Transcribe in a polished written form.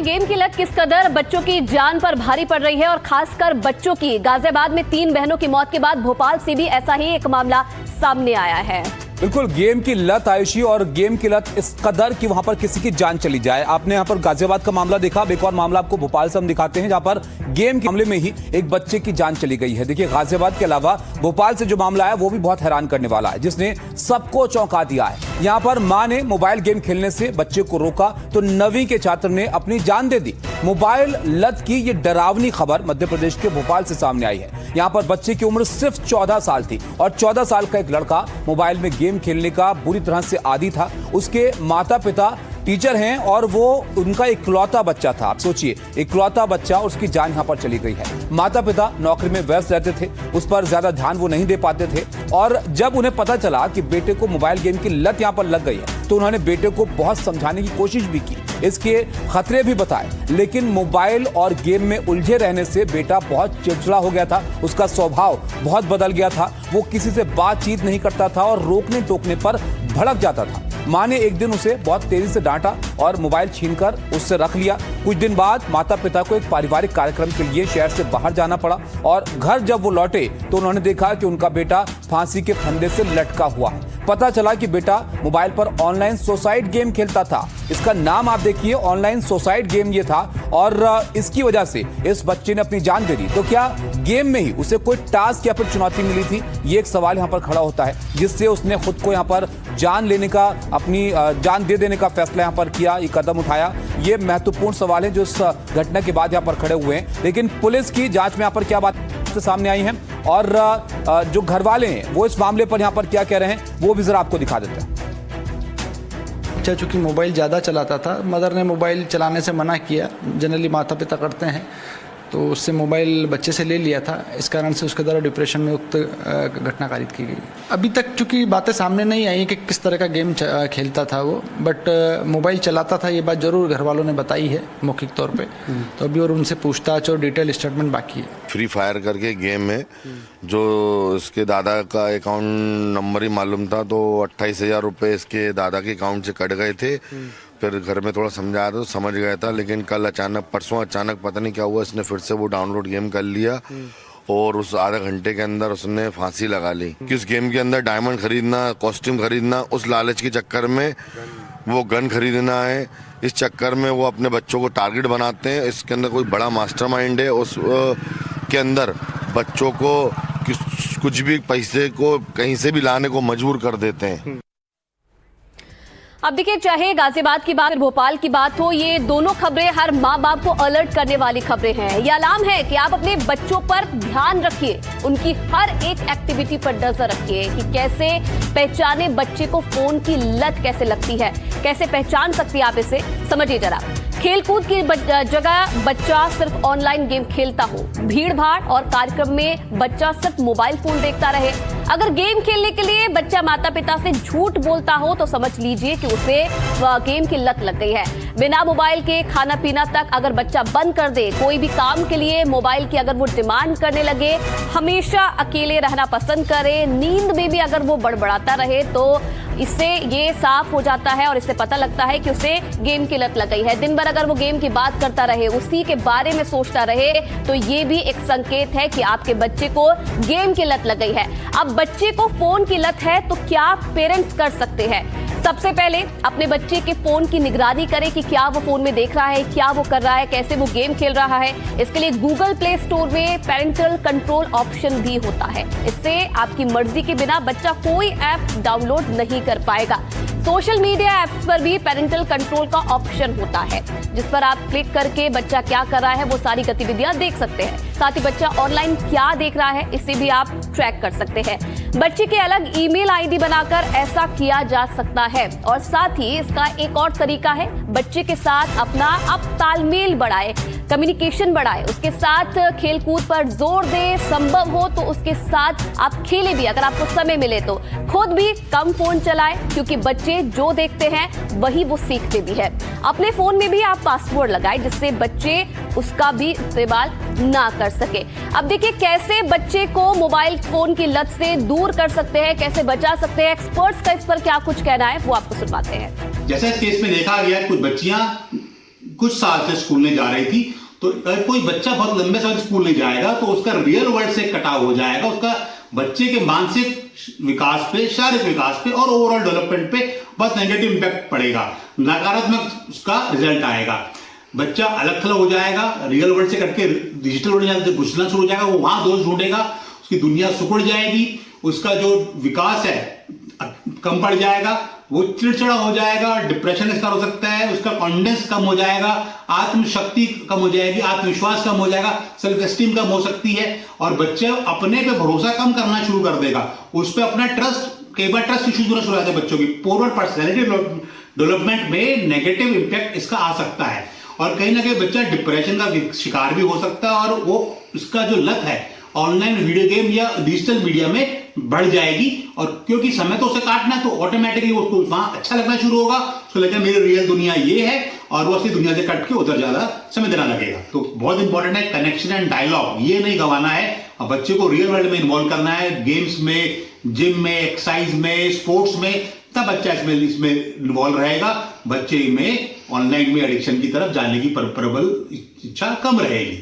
Game की लत किस कदर बच्चों की जान पर भारी पड़ रही है और खासकर बच्चों की। गाजियाबाद में 3 बहनों की मौत के बाद भोपाल से भी ऐसा ही एक मामला सामने आया है। बिल्कुल, गेम की लत आयुषी, और गेम की लत इस कदर कि वहां पर किसी की जान चली जाए। आपने यहां पर गाजियाबाद का मामला देखा, अब एक और मामला आपको भोपाल से हम दिखाते हैं जहां पर गेम के मामले में ही एक बच्चे की जान चली गई है। देखिए, गाजियाबाद के अलावा भोपाल से जो मामला है वो भी बहुत हैरान करने वाला है, जिसने सबको चौंका दिया है। यहां पर मां ने मोबाइल गेम खेलने से बच्चे को रोका तो 9वीं के छात्र ने अपनी जान दे दी। मोबाइल लत की ये डरावनी खबर मध्य प्रदेश के भोपाल से सामने आई है। यहां पर बच्चे की उम्र सिर्फ 14 साल थी और 14 साल का एक लड़का मोबाइल में गेम खेलने का बुरी तरह से आदी था। उसके माता पिता टीचर हैं और वो उनका इकलौता बच्चा था। आप सोचिए, इकलौता बच्चा, उसकी जान यहां पर चली गई है। माता पिता नौकरी में व्यस्त रहते थे, उस पर ज्यादा ध्यान वो नहीं दे पाते थे, और जब उन्हें पता चला कि बेटे को मोबाइल गेम की लत यहां पर लग गई है तो उन्होंने बेटे को बहुत समझाने की कोशिश भी की, इसके खतरे भी बताए, लेकिन मोबाइल और गेम में उलझे रहने से बेटा बहुत चिड़चिड़ा हो गया था। उसका स्वभाव बहुत बदल गया था, वो किसी से बातचीत नहीं करता था और रोकने टोकने पर भड़क जाता था। मां ने एक दिन उसे बहुत तेजी से डांटा और मोबाइल छीनकर उससे रख लिया। कुछ दिन बाद माता पिता को एक पारिवारिक कार्यक्रम के लिए शहर से बाहर जाना पड़ा और घर जब वो लौटे तो उन्होंने देखा कि उनका बेटा फांसी के फंदे से लटका हुआ है। पता चला कि बेटा मोबाइल पर ऑनलाइन सुसाइड गेम खेलता था। इसका नाम आप देखिए, ऑनलाइन सुसाइड गेम ये था, और इसकी वजह से इस बच्चे ने अपनी जान दे दी। तो क्या गेम में ही उसे कोई टास्क या फिर चुनौती मिली थी? ये एक सवाल यहाँ पर खड़ा होता है, जिससे उसने खुद को यहाँ पर जान लेने का, अपनी जान दे देने का फैसला यहाँ पर किया, ये कदम उठाया। ये महत्वपूर्ण सवाल है जो इस घटना के बाद यहाँ पर खड़े हुए हैं। लेकिन पुलिस की जांच में यहाँ पर क्या बात सामने आई है और जो घर वाले हैं वो इस मामले पर यहाँ पर क्या कह रहे हैं वो भी जरा आपको दिखा देते हैं। बच्चा चूँकि मोबाइल ज़्यादा चलाता था, मदर ने मोबाइल चलाने से मना किया, जनरली माता पिता करते हैं, तो उससे मोबाइल बच्चे से ले लिया था। इस कारण से उसके द्वारा डिप्रेशन में उक्त घटना कारित की गई। अभी तक चूँकि बातें सामने नहीं आई कि किस तरह का गेम खेलता था वो, बट मोबाइल चलाता था, ये बात जरूर घर वालों ने बताई है मौखिक तौर पे। तो अभी और उनसे पूछताछ और डिटेल स्टेटमेंट बाकी है। फ्री फायर करके गेम है, जो इसके दादा का अकाउंट नंबर ही मालूम था, तो 28,000 रुपये इसके दादा के अकाउंट से कट गए थे। फिर घर में थोड़ा समझाया तो समझ गया था, लेकिन कल अचानक, परसों अचानक पता नहीं क्या हुआ, इसने फिर से वो डाउनलोड गेम कर लिया और उस आधा घंटे के अंदर उसने फांसी लगा ली। कि उस गेम के अंदर डायमंड खरीदना, कॉस्ट्यूम खरीदना, उस लालच के चक्कर में वो गन खरीदना है, इस चक्कर में वो अपने बच्चों को टारगेट बनाते हैं। इसके अंदर कोई बड़ा मास्टरमाइंड है, उस के अंदर बच्चों को कुछ भी पैसे को कहीं से भी लाने को मजबूर कर देते हैं। अब देखिए, चाहे गाजियाबाद की बात, भोपाल की बात हो, ये दोनों खबरें हर माँ बाप को अलर्ट करने वाली खबरें हैं। ये अलार्म है कि आप अपने बच्चों पर ध्यान रखिए, उनकी हर एक एक्टिविटी पर नजर रखिए कि कैसे पहचाने बच्चे को फोन की लत कैसे लगती है, कैसे पहचान सकती है आप इसे, समझिए जरा। खेलकूद की जगह बच्चा सिर्फ ऑनलाइन गेम खेलता हो, भीड़ भाड़ और कार्यक्रम में बच्चा सिर्फ मोबाइल फोन देखता रहे, अगर गेम खेलने के लिए बच्चा माता पिता से झूठ बोलता हो तो समझ लीजिए कि उसे गेम की लत लग गई है। बिना मोबाइल के खाना पीना तक अगर बच्चा बंद कर दे, कोई भी काम के लिए मोबाइल की अगर वो डिमांड करने लगे, हमेशा अकेले रहना पसंद करे, नींद में भी अगर वो बड़बड़ाता रहे, तो इससे ये साफ हो जाता है और इससे पता लगता है कि उसे गेम की लत लग गई है। दिन भर अगर वो गेम की बात करता रहे, उसी के बारे में सोचता रहे, तो ये भी एक संकेत है कि आपके बच्चे को गेम की लत लग गई है। अब बच्चे को फोन की लत है तो क्या पेरेंट्स कर सकते हैं? सबसे पहले अपने बच्चे के फोन की निगरानी करें कि क्या वो फोन में देख रहा है, क्या वो कर रहा है, कैसे वो गेम खेल रहा है। इसके लिए गूगल प्ले स्टोर में पेरेंटल कंट्रोल ऑप्शन भी होता है। इससे आपकी मर्जी के बिना बच्चा कोई ऐप डाउनलोड नहीं कर पाएगा। सोशल मीडिया ऐप्स पर भी पेरेंटल कंट्रोल का ऑप्शन होता है, जिस पर आप क्लिक करके बच्चा क्या कर रहा है वो सारी गतिविधियां देख सकते हैं। साथ ही बच्चा ऑनलाइन क्या देख रहा है इसे भी आप ट्रैक कर सकते हैं। बच्चे के अलग ईमेल आईडी बनाकर ऐसा किया जा सकता है। और साथ ही इसका एक और तरीका है, बच्चे के साथ अपना आप तालमेल बढ़ाए, कम्युनिकेशन बढ़ाए, उसके साथ खेलकूद पर जोर दे, संभव हो तो उसके साथ आप खेले भी, अगर आपको समय मिले तो। खुद भी कम फोन चलाए, क्योंकि बच्चे जो देखते हैं वही वो सीखते भी है। अपने फोन में भी आप पासवर्ड लगाए, जिससे बच्चे उसका भी इस्तेमाल ना कर सके। अब देखिए कैसे बच्चे को मोबाइल फोन की लत से दूर कर सकते हैं, कैसे बचा सकते हैं, एक्सपर्ट्स का इस पर क्या कुछ कहना है वो आपको सुनवाते हैं। जैसे इस केस में देखा गया, कुछ बच्चियां कुछ साल से स्कूल नहीं जा रही थी, तो अगर कोई बच्चा बहुत लंबे समय स्कूल नहीं जाएगा तो उसका रियल वर्ल्ड से कटाव हो जाएगा, उसका बच्चे के मानसिक विकास पे, शारीरिक विकास पे और ओवरऑल डेवलपमेंट पे बहुत नेगेटिव इंपैक्ट पड़ेगा, नकारात्मक उसका रिजल्ट आएगा। बच्चा अलग थलग हो जाएगा, रियल वर्ल्ड से कटके डिजिटल वर्ल्ड में घुसना शुरू हो जाएगा, वो वहां दोस्त ढूंढेगा, उसकी दुनिया सुकुड़ जाएगी, उसका जो विकास है कम पड़ जाएगा, वो चिड़चिड़ा हो जाएगा, डिप्रेशन का शिकार हो सकता है, उसका कॉन्फिडेंस कम हो जाएगा, आत्मशक्ति कम हो जाएगी, आत्मविश्वास कम हो जाएगा, सेल्फ एस्टीम कम हो सकती है और बच्चे अपने पे भरोसा कम करना शुरू कर देगा, उस पर अपना ट्रस्ट, कई बार ट्रस्ट इश्यूज होना शुरू हो जाते हैं बच्चों की, ओवरऑल पर्सनैलिटी डेवलपमेंट में नेगेटिव इंपैक्ट इसका आ सकता है और कहीं ना कहीं बच्चा डिप्रेशन का शिकार भी हो सकता है और वो इसका जो लत है ऑनलाइन वीडियो गेम या डिजिटल मीडिया में बढ़ जाएगी और क्योंकि समय तो उसे काटना है तो ऑटोमेटिकली उसको वहां अच्छा लगना शुरू होगा, उसको लगेगा मेरी रियल दुनिया ये है और वो असली दुनिया से कट के उधर ज्यादा समय देना लगेगा। तो बहुत इंपॉर्टेंट है कनेक्शन एंड डायलॉग, ये नहीं गंवाना है और बच्चे को रियल वर्ल्ड में इन्वॉल्व करना है, गेम्स में, जिम में, एक्सरसाइज में, स्पोर्ट्स में, तब बच्चा इसमें इन्वॉल्व रहेगा, बच्चे में ऑनलाइन में एडिक्शन की तरफ जाने की प्रबल इच्छा कम रहेगी।